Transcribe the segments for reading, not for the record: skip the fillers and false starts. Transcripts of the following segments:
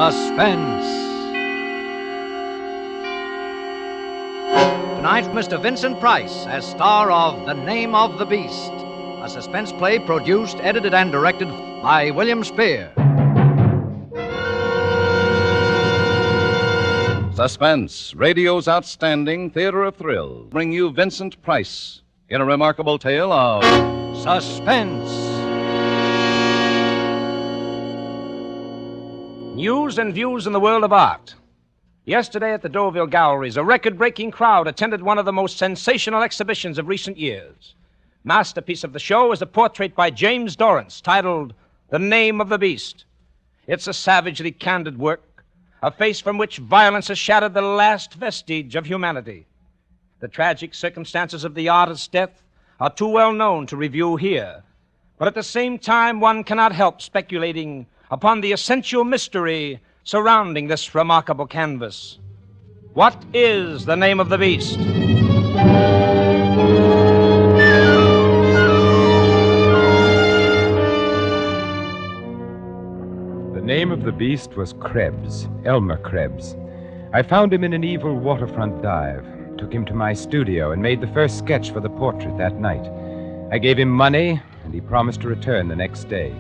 Suspense. Tonight, Mr. Vincent Price as star of The Name of the Beast, a suspense play produced, edited, and directed by William Spear. Suspense, radio's outstanding theater of thrill, bring you Vincent Price in a remarkable tale of Suspense. News and views in the world of art. Yesterday at the Deauville Galleries, a record-breaking crowd attended one of the most sensational exhibitions of recent years. Masterpiece of the show is a portrait by James Dorrance titled The Name of the Beast. It's a savagely candid work, a face from which violence has shattered the last vestige of humanity. The tragic circumstances of the artist's death are too well known to review here. But at the same time, one cannot help speculating upon the essential mystery surrounding this remarkable canvas. What is the name of the beast? The name of the beast was Krebs, Elmer Krebs. I found him in an evil waterfront dive, took him to my studio, and made the first sketch for the portrait that night. I gave him money, and he promised to return the next day.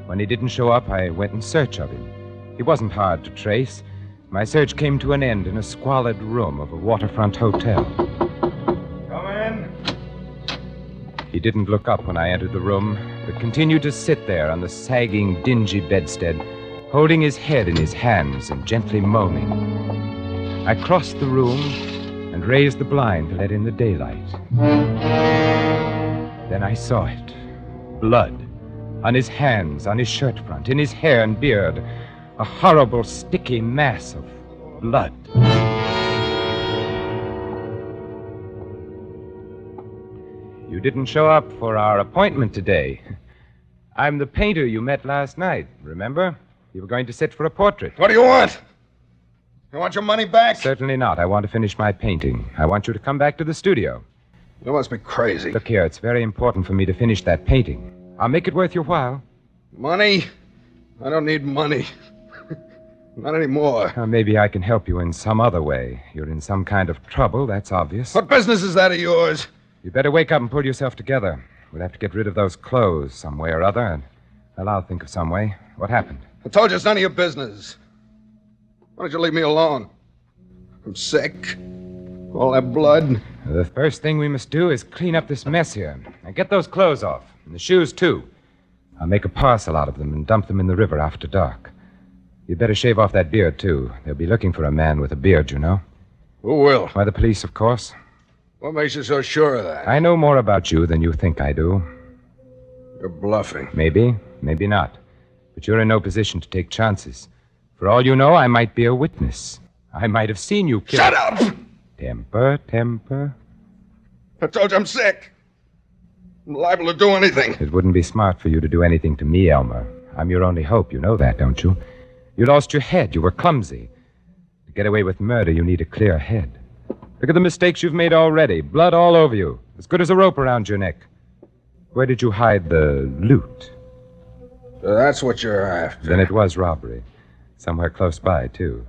When he didn't show up, I went in search of him. He wasn't hard to trace. My search came to an end in a squalid room of a waterfront hotel. Come in. He didn't look up when I entered the room, but continued to sit there on the sagging, dingy bedstead, holding his head in his hands and gently moaning. I crossed the room and raised the blind to let in the daylight. Then I saw it. Blood. On his hands, on his shirt front, in his hair and beard. A horrible, sticky mass of blood. You didn't show up for our appointment today. I'm the painter you met last night, remember? You were going to sit for a portrait. What do you want? You want your money back? Certainly not. I want to finish my painting. I want you to come back to the studio. You must be crazy. Look here, it's very important for me to finish that painting. I'll make it worth your while. Money? I don't need money. Not anymore. Maybe I can help you in some other way. You're in some kind of trouble, that's obvious. What business is that of yours? You better wake up and pull yourself together. We'll have to get rid of those clothes some way or other, and I'll think of some way. What happened? I told you it's none of your business. Why don't you leave me alone? I'm sick. All that blood. The first thing we must do is clean up this mess here. And get those clothes off. And the shoes, too. I'll make a parcel out of them and dump them in the river after dark. You'd better shave off that beard, too. They'll be looking for a man with a beard, you know. Who will? Why, the police, of course. What makes you so sure of that? I know more about you than you think I do. You're bluffing. Maybe, maybe not. But you're in no position to take chances. For all you know, I might be a witness. I might have seen you kill... Shut up! Temper, temper. I told you I'm sick. I'm liable to do anything. It wouldn't be smart for you to do anything to me, Elmer. I'm your only hope. You know that, don't you? You lost your head. You were clumsy. To get away with murder, you need a clear head. Look at the mistakes you've made already. Blood all over you. As good as a rope around your neck. Where did you hide the loot? So that's what you're after. Then it was robbery. Somewhere close by, too.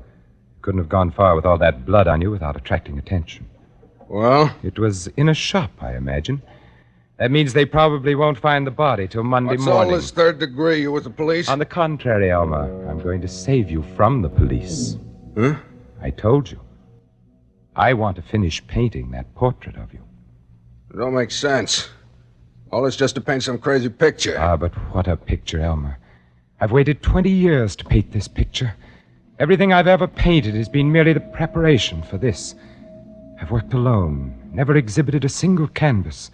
Couldn't have gone far with all that blood on you without attracting attention. Well? It was in a shop, I imagine. That means they probably won't find the body till Monday morning. What's all this third degree? You with the police? On the contrary, Elmer. I'm going to save you from the police. Huh? I told you. I want to finish painting that portrait of you. It don't make sense. All this just to paint some crazy picture. Ah, but what a picture, Elmer. I've waited 20 years to paint this picture. Everything I've ever painted has been merely the preparation for this. I've worked alone, never exhibited a single canvas.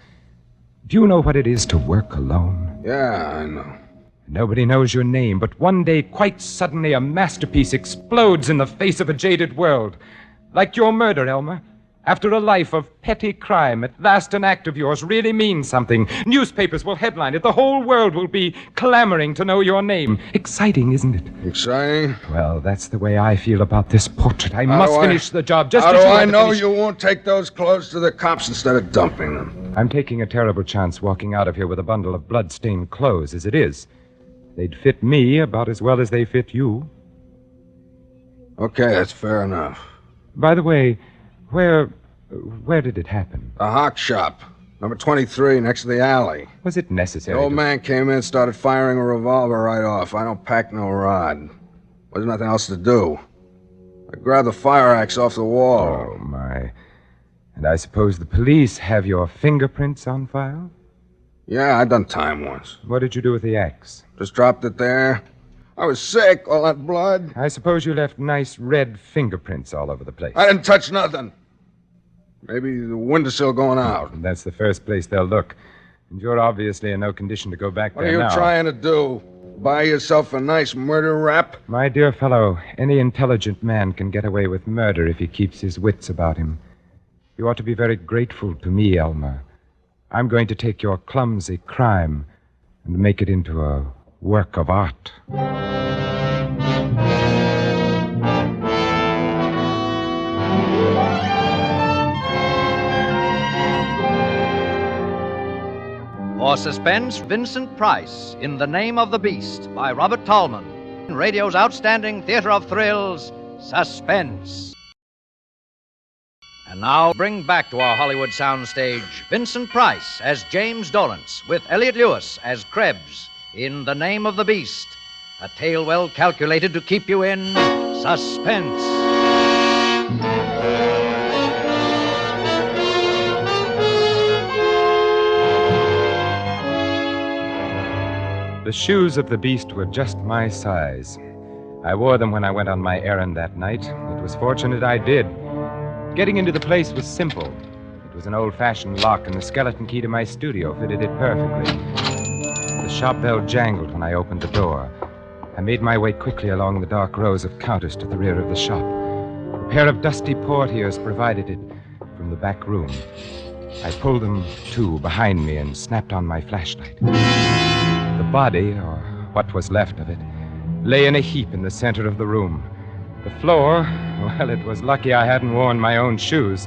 Do you know what it is to work alone? Yeah, I know. Nobody knows your name, but one day, quite suddenly, a masterpiece explodes in the face of a jaded world. Like your murder, Elmer. After a life of petty crime, at last an act of yours really means something. Newspapers will headline it. The whole world will be clamoring to know your name. Exciting, isn't it? Exciting? Well, that's the way I feel about this portrait. I must finish the job just as you How do I know you won't take those clothes to the cops instead of dumping them? I'm taking a terrible chance walking out of here with a bundle of blood-stained clothes as it is. They'd fit me about as well as they fit you. Okay, that's fair enough. By the way, where did it happen? The Hawk Shop. Number 23, next to the alley. Was it The necessary? old man came in, started firing a revolver right off. I don't pack no rod. There's nothing else to do. I grabbed the fire axe off the wall. Oh, my. And I suppose the police have your fingerprints on file? Yeah, I done time once. What did you do with the axe? Just dropped it there. I was sick, all that blood. I suppose you left nice red fingerprints all over the place. I didn't touch nothing. Maybe the windowsill going out. That's the first place they'll look. And you're obviously in no condition to go back What are there you now. trying to do? Buy yourself a nice murder rap? My dear fellow, any intelligent man can get away with murder if he keeps his wits about him. You ought to be very grateful to me, Elmer. I'm going to take your clumsy crime and make it into a work of art. For Suspense, Vincent Price, In the Name of the Beast, by Robert Tallman. Radio's outstanding theater of thrills, Suspense. And now bring back to our Hollywood soundstage Vincent Price as James Dorrance, with Elliott Lewis as Krebs, In the Name of the Beast. A tale well calculated to keep you in suspense. The shoes of the beast were just my size. I wore them when I went on my errand that night. It was fortunate I did. Getting into the place was simple. It was an old-fashioned lock, and the skeleton key to my studio fitted it perfectly. The shop bell jangled when I opened the door. I made my way quickly along the dark rows of counters to the rear of the shop. A pair of dusty portieres provided it from the back room. I pulled them to behind me and snapped on my flashlight. The body, or what was left of it, lay in a heap in the center of the room. The floor, well, it was lucky I hadn't worn my own shoes.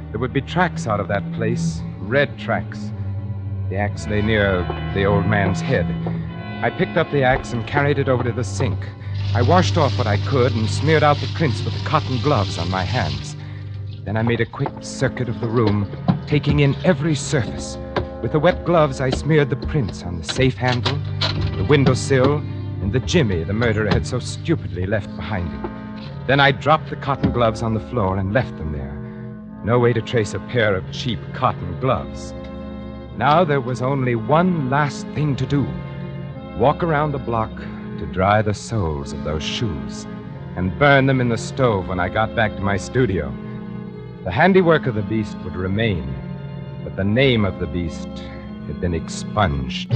There would be tracks out of that place, red tracks. The axe lay near the old man's head. I picked up the axe and carried it over to the sink. I washed off what I could and smeared out the prints with the cotton gloves on my hands. Then I made a quick circuit of the room, taking in every surface. With the wet gloves, I smeared the prints on the safe handle, the windowsill, and the jimmy the murderer had so stupidly left behind him. Then I dropped the cotton gloves on the floor and left them there. No way to trace a pair of cheap cotton gloves. Now there was only one last thing to do. Walk around the block to dry the soles of those shoes and burn them in the stove when I got back to my studio. The handiwork of the beast would remain, but the name of the beast had been expunged.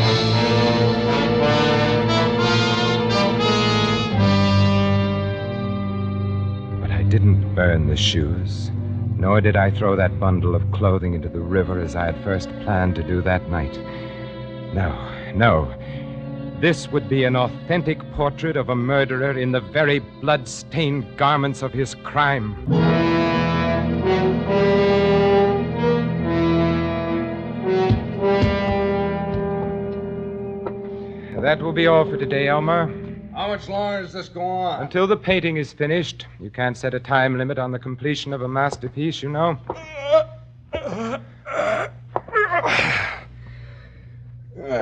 But I didn't burn the shoes, nor did I throw that bundle of clothing into the river as I had first planned to do that night. No. This would be an authentic portrait of a murderer in the very blood-stained garments of his crime. That will be all for today, Elmer. How much longer does this go on? Until the painting is finished. You can't set a time limit on the completion of a masterpiece, you know.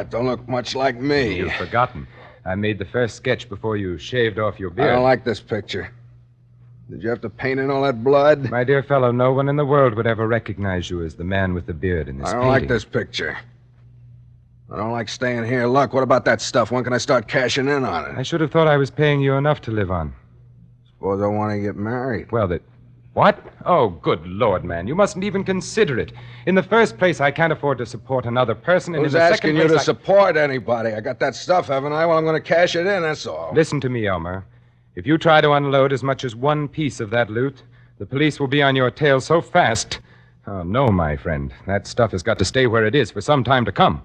Don't look much like me. You've forgotten. I made the first sketch before you shaved off your I beard. don't like this picture. Did you have to paint in all that blood? My dear fellow, no one in the world would ever recognize you as the man with the beard in this I painting. don't like this picture. I don't like staying here. Look, what about that stuff? When can I start cashing in on I it? should have thought I was paying you enough to live on. Suppose I want to get married. Well, What? Oh, good Lord, man. You mustn't even consider it. In the first place, I can't afford to support another person, and Who's in the asking second you place, to support anybody? I got that stuff, haven't I? Well, I'm going to cash it in, that's all. Listen to me, Elmer. If you try to unload as much as one piece of that loot, the police will be on your tail so fast. Oh, no, my friend. That stuff has got to stay where it is for some time to come.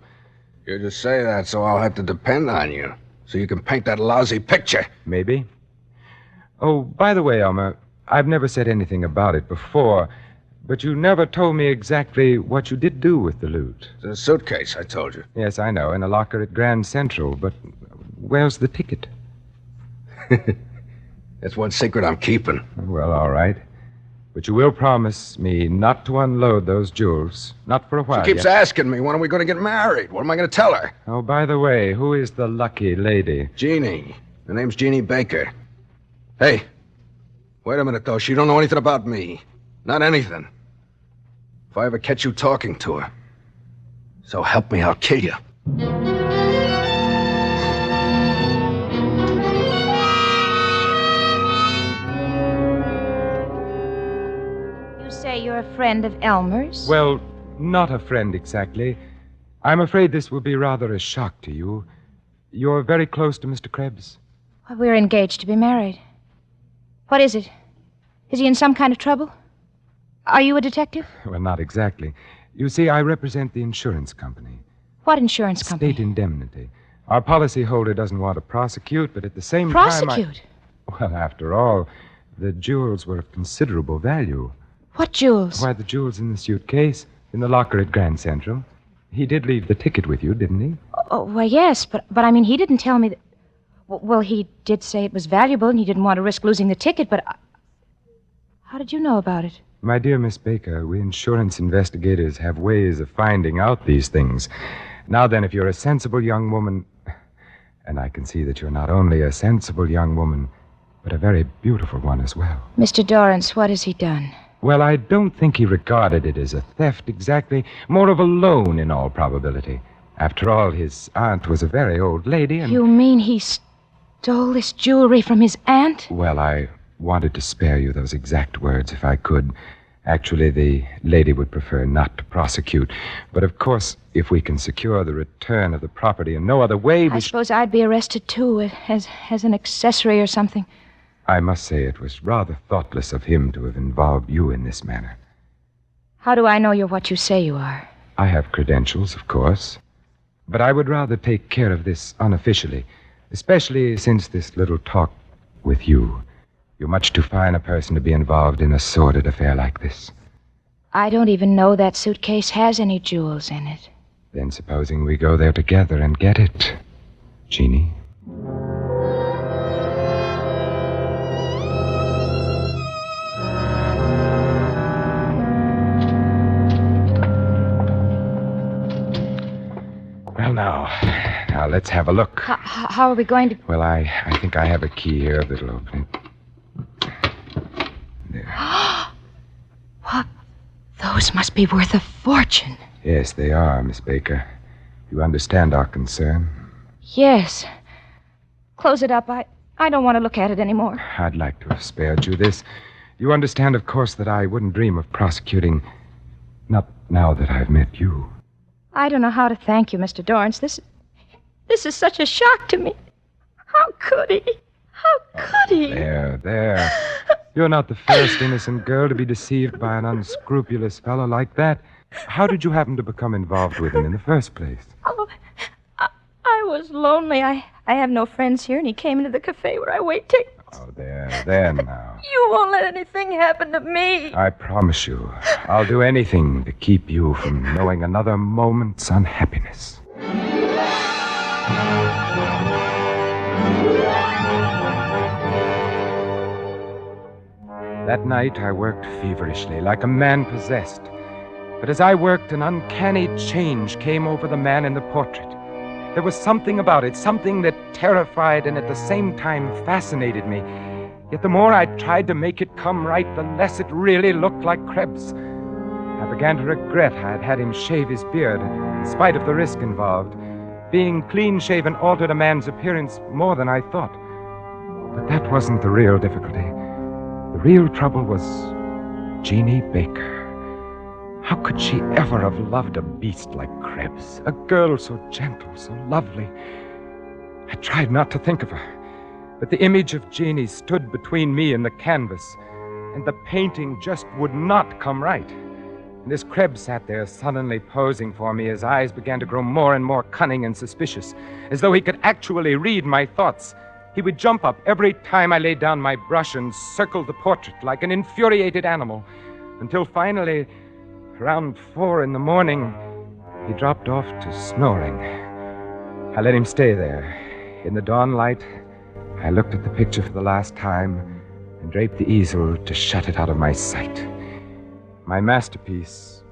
You just say that, so I'll have to depend on you. So you can paint that lousy picture. Maybe. Oh, by the way, Elmer, I've never said anything about it before, but you never told me exactly what you did do with the loot. It's a suitcase, I told you. Yes, I know, in a locker at Grand Central, but where's the ticket? That's one secret I'm keeping. Well, all right. But you will promise me not to unload those jewels. Not for a while. She keeps asking me, when are we going to get married? What am I going to tell her? Oh, by the way, who is the lucky lady? Jeannie. Her name's Jeannie Baker. Hey, wait a minute, though. She don't know anything about me. Not anything. If I ever catch you talking to her, so help me, I'll kill you. Say you're a friend of Elmer's? Well, not a friend exactly. I'm afraid this will be rather a shock to you. You're very close to Mr. Krebs. Well, we're engaged to be married. What is it? Is he in some kind of trouble? Are you a detective? Well, not exactly. You see, I represent the insurance company. What insurance company? State indemnity. Our policyholder doesn't want to prosecute, but at the same Prosecute? time... Well, after all, the jewels were of considerable value. What jewels? Why, the jewels in the suitcase, in the locker at Grand Central. He did leave the ticket with you, didn't he? Oh, well, yes, but I mean, he didn't tell me that... Well, he did say it was valuable and he didn't want to risk losing the ticket, but... How did you know about it? My dear Miss Baker, we insurance investigators have ways of finding out these things. Now then, if you're a sensible young woman... And I can see that you're not only a sensible young woman, but a very beautiful one as well. Mr. Dorrance, what has he done? Well, I don't think he regarded it as a theft exactly, more of a loan in all probability. After all, his aunt was a very old lady and... You mean he stole this jewelry from his aunt? Well, I wanted to spare you those exact words if I could. Actually, the lady would prefer not to prosecute. But of course, if we can secure the return of the property in no other way, I suppose I'd be arrested, too, as an accessory or something. I must say it was rather thoughtless of him to have involved you in this manner. How do I know you're what you say you are? I have credentials, of course. But I would rather take care of this unofficially, especially since this little talk with you. You're much too fine a person to be involved in a sordid affair like this. I don't even know that suitcase has any jewels in it. Then supposing we go there together and get it, Jeannie? Well, now let's have a look. How are we going to... Well, I think I have a key here that'll open it. There. What? Those must be worth a fortune. Yes, they are, Miss Baker. You understand our concern? Yes. Close it up. I don't want to look at it anymore. I'd like to have spared you this. You understand, of course, that I wouldn't dream of prosecuting. Not now that I've met you. I don't know how to thank you, Mr. Dorrance. This is such a shock to me. How could he? How could he? There. You're not the first innocent girl to be deceived by an unscrupulous fellow like that. How did you happen to become involved with him in the first place? Oh, I was lonely. I have no friends here, and he came into the cafe where I wait tables. Oh, there now. You won't let anything happen to me. I promise you, I'll do anything to keep you from knowing another moment's unhappiness. That night, I worked feverishly, like a man possessed. But as I worked, an uncanny change came over the man in the portrait. There was something about it, something that terrified and at the same time fascinated me. Yet the more I tried to make it come right, the less it really looked like Krebs. I began to regret I had had him shave his beard, in spite of the risk involved. Being clean-shaven altered a man's appearance more than I thought. But that wasn't the real difficulty. The real trouble was Jeannie Baker. How could she ever have loved a beast like Krebs? A girl so gentle, so lovely. I tried not to think of her, but the image of Jeannie stood between me and the canvas, and the painting just would not come right. And as Krebs sat there sullenly posing for me, his eyes began to grow more and more cunning and suspicious, as though he could actually read my thoughts. He would jump up every time I laid down my brush and circled the portrait like an infuriated animal, until finally, around 4 a.m, he dropped off to snoring. I let him stay there. In the dawn light, I looked at the picture for the last time, and draped the easel to shut it out of my sight. My masterpiece,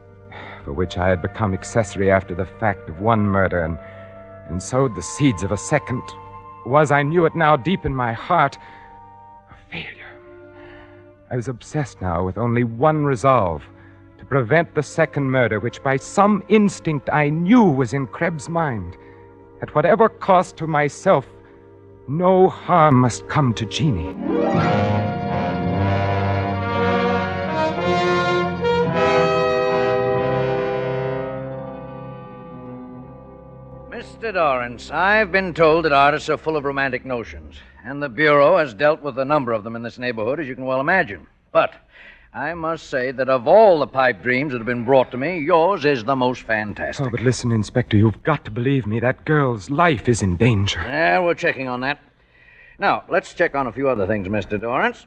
for which I had become accessory after the fact of one murder and sowed the seeds of a second, was, I knew it now deep in my heart, a failure. I was obsessed now with only one resolve: to prevent the second murder, which by some instinct I knew was in Krebs' mind. At whatever cost to myself, no harm must come to Jeannie. Mr. Dorrance, I've been told that artists are full of romantic notions, and the Bureau has dealt with a number of them in this neighborhood, as you can well imagine. But I must say that of all the pipe dreams that have been brought to me, yours is the most fantastic. Oh, but listen, Inspector, you've got to believe me. That girl's life is in danger. Yeah, we're checking on that. Now, let's check on a few other things, Mr. Dorrance.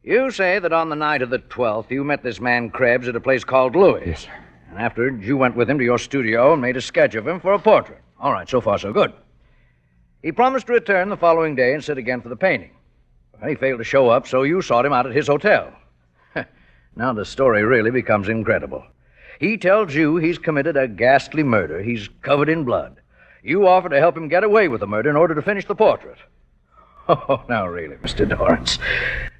You say that on the night of the 12th, you met this man Krebs at a place called Louis. Yes, sir. And afterwards, you went with him to your studio and made a sketch of him for a portrait. All right, so far so good. He promised to return the following day and sit again for the painting. Well, he failed to show up, so you sought him out at his hotel. Now the story really becomes incredible. He tells you he's committed a ghastly murder. He's covered in blood. You offer to help him get away with the murder in order to finish the portrait. Oh, now really, Mr. Dorrance.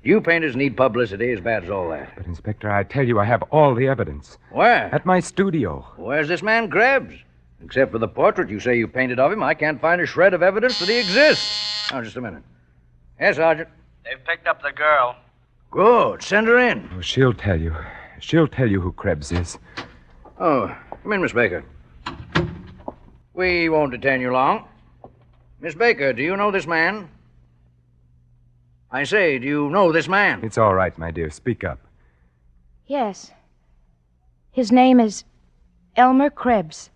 You painters need publicity as bad as all that. But, Inspector, I tell you, I have all the evidence. Where? At my studio. Where's this man Krebs? Except for the portrait you say you painted of him, I can't find a shred of evidence that he exists. Now, just a minute. Yes, Sergeant? They've picked up the girl. Good. Send her in. Oh, she'll tell you. She'll tell you who Krebs is. Oh, come in, Miss Baker. We won't detain you long. Miss Baker, do you know this man? I say, do you know this man? It's all right, my dear. Speak up. Yes. His name is Elmer Krebs.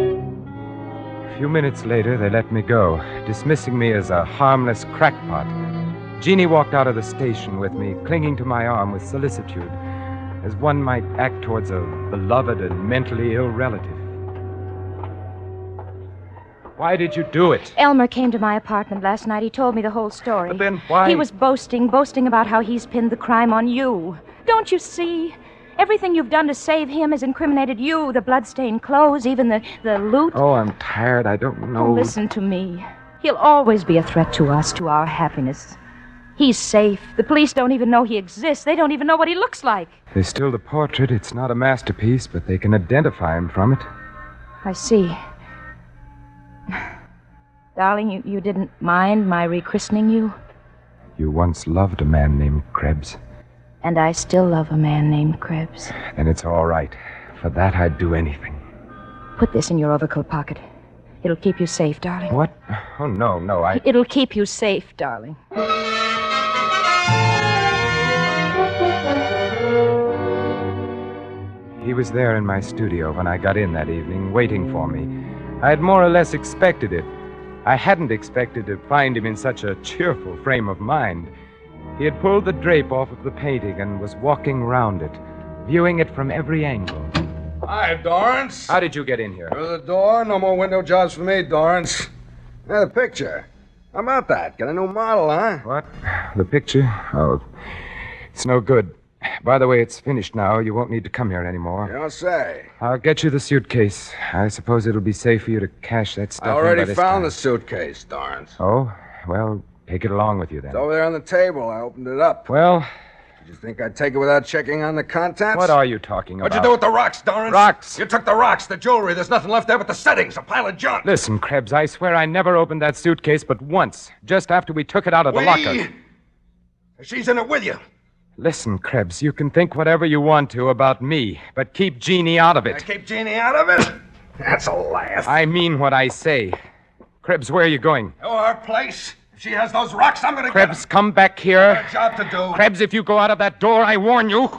A few minutes later, they let me go, dismissing me as a harmless crackpot. Jeannie walked out of the station with me, clinging to my arm with solicitude, as one might act towards a beloved and mentally ill relative. Why did you do it? Elmer came to my apartment last night. He told me the whole story. But then why? He was boasting about how he's pinned the crime on you. Don't you see? Everything you've done to save him has incriminated you. The blood-stained clothes, even the loot. Oh, I'm tired. I don't know. Oh, listen to me. He'll always be a threat to us, to our happiness. He's safe. The police don't even know he exists. They don't even know what he looks like. There's still the portrait. It's not a masterpiece, but they can identify him from it. I see. Darling, you didn't mind my rechristening you? You once loved a man named Krebs. And I still love a man named Krebs. Then it's all right. For that, I'd do anything. Put this in your overcoat pocket. It'll keep you safe, darling. What? Oh, no, It'll keep you safe, darling. He was there in my studio when I got in that evening, waiting for me. I had more or less expected it. I hadn't expected to find him in such a cheerful frame of mind. He had pulled the drape off of the painting and was walking round it, viewing it from every angle. Hi, Dorrance. How did you get in here? Through the door. No more window jobs for me, Dorrance. The picture. How about that? Got a new model, huh? What? The picture? Oh, it's no good. By the way, it's finished now. You won't need to come here anymore. You don't say. I'll get you the suitcase. I suppose it'll be safe for you to cash that stuff I in by already this found time. the suitcase, Dorrance. Oh? Well, take it along with you then. It's over there on the table. I opened it up. Well, Did you think I'd take it without checking on the contents? what are you talking about? What'd you do with the rocks, Dorrance? Rocks? You took the rocks, the jewelry. There's nothing left there but the settings, a pile of junk. Listen, Krebs, I swear I never opened that suitcase but once, just after we took it out of the locker. She's in it with you. Listen, Krebs, you can think whatever you want to about me, but keep Jeannie out of I it. keep Jeannie out of it? That's a laugh. I mean what I say. Krebs, where are you going? To her place. If she has those rocks, I'm gonna Krebs, come back here. get her. Job to do. Krebs, if you go out of that door, I warn you.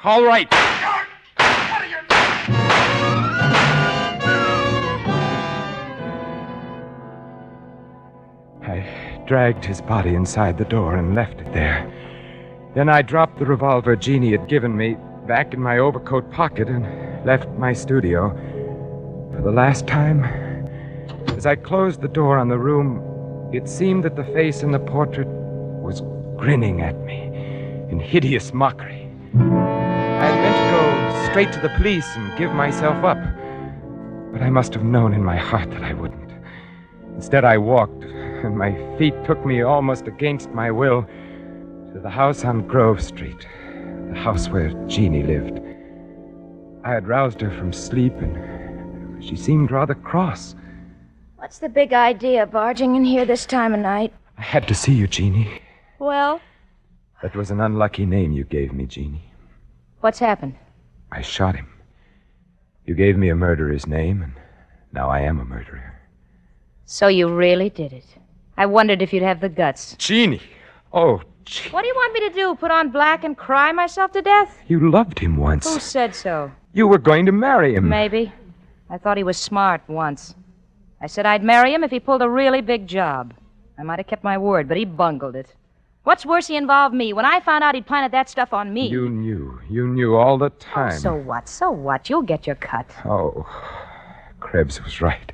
All right. I dragged his body inside the door and left it there. Then I dropped the revolver Jeannie had given me back in my overcoat pocket and left my studio. For the last time, as I closed the door on the room, It seemed that the face in the portrait was grinning at me in hideous mockery. I had meant to go straight to the police and give myself up, but I must have known in my heart that I wouldn't. Instead, I walked, and my feet took me almost against my will to the house on Grove Street, the house where Jeannie lived. I had roused her from sleep, and she seemed rather cross. What's the big idea barging in here this time of night? I had to see you, Jeannie. Well, That was an unlucky name you gave me, Jeannie. what's happened? I shot him. You gave me a murderer's name, and now I am a murderer. So you really did it. I wondered if you'd have the guts. Jeannie! Oh, Jeannie. What do you want me to do? Put on black and cry myself to death? You loved him once. Who said so? You were going to marry him. Maybe. I thought he was smart once. I said I'd marry him if he pulled a really big job. I might have kept my word, but he bungled it. What's worse, he involved me. When I found out he'd planted that stuff on me. You knew all the time. So what? So what? You'll get your cut. Oh, Krebs was right.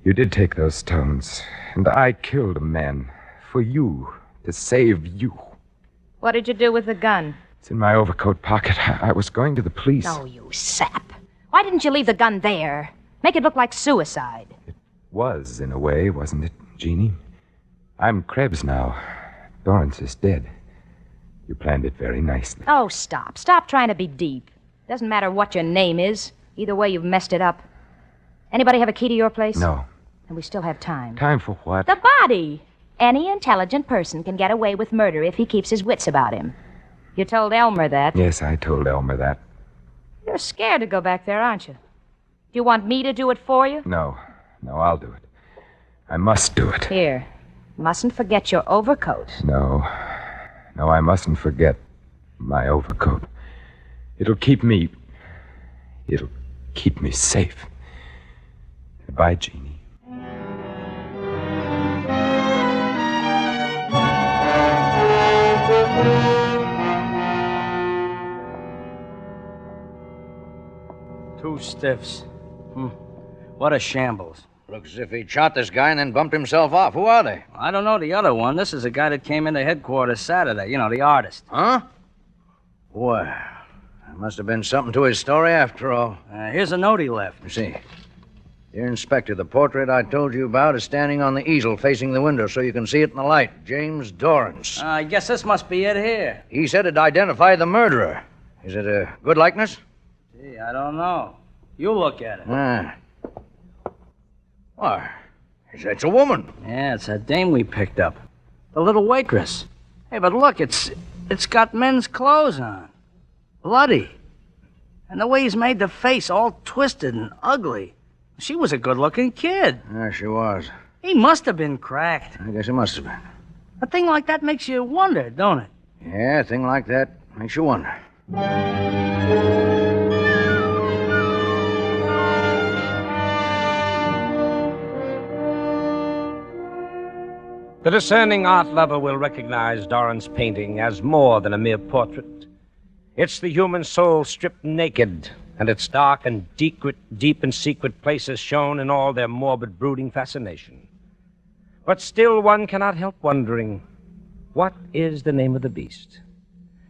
You did take those stones, and I killed a man for you, to save you. What did you do with the gun? It's in my overcoat pocket. I was going to the police. Oh, you sap. Why didn't you leave the gun there? Make it look like suicide. Was, in a way, wasn't it, Jeannie? I'm Krebs now. Dorrance is dead. You planned it very nicely. Oh, stop. Stop trying to be deep. Doesn't matter what your name is. Either way, you've messed it up. Anybody have a key to your place? No. And we still have time. Time for what? The body. Any intelligent person can get away with murder if he keeps his wits about him. You told Elmer that. Yes, I told Elmer that. You're scared to go back there, aren't you? Do you want me to do it for you? No, I'll do it. I must do it. Here. Mustn't forget your overcoat. No, I mustn't forget my overcoat. It'll keep me safe. Goodbye, Jeannie. Two stiffs. What a shambles. Looks as if he shot this guy and then bumped himself off. Who are they? I don't know the other one. This is a guy that came into headquarters Saturday. You know, the artist. Huh? Well, there must have been something to his story after all. Here's a note he left. You see. Dear Inspector, the portrait I told you about is standing on the easel facing the window so you can see it in the light. James Dorrance. I guess this must be it here. He said it identified the murderer. Is it a good likeness? Gee, I don't know. You look at it. Why, it's a woman. Yeah, it's that dame we picked up. The little waitress. Hey, but look, it's got men's clothes on. Bloody. And the way he's made the face all twisted and ugly. She was a good-looking kid. Yeah, she was. He must have been cracked. I guess it must have been. A thing like that makes you wonder, don't it? Yeah, a thing like that makes you wonder. The discerning art lover will recognize Dorrance's painting as more than a mere portrait. It's the human soul stripped naked, and its dark and deep and secret places shown in all their morbid, brooding fascination. But still one cannot help wondering, what is the name of the beast?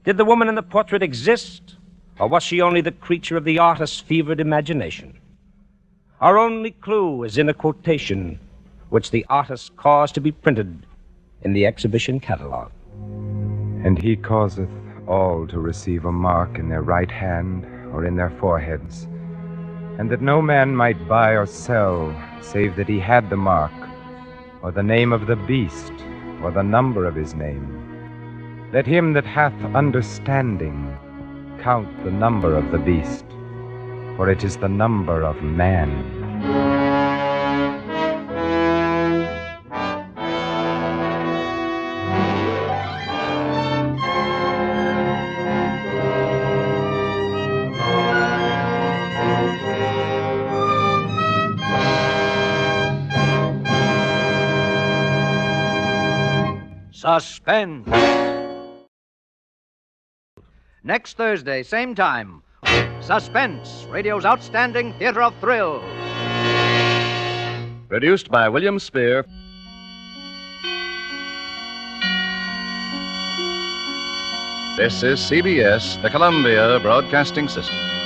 Did the woman in the portrait exist, or was she only the creature of the artist's fevered imagination? Our only clue is in a quotation which the artist caused to be printed in the exhibition catalog. And he causeth all to receive a mark in their right hand or in their foreheads, and that no man might buy or sell, save that he had the mark, or the name of the beast, or the number of his name. Let him that hath understanding count the number of the beast, for it is the number of man. Suspense. Next Thursday, same time. Suspense, radio's outstanding theater of thrills. Produced by William Spear. This is CBS, the Columbia Broadcasting System.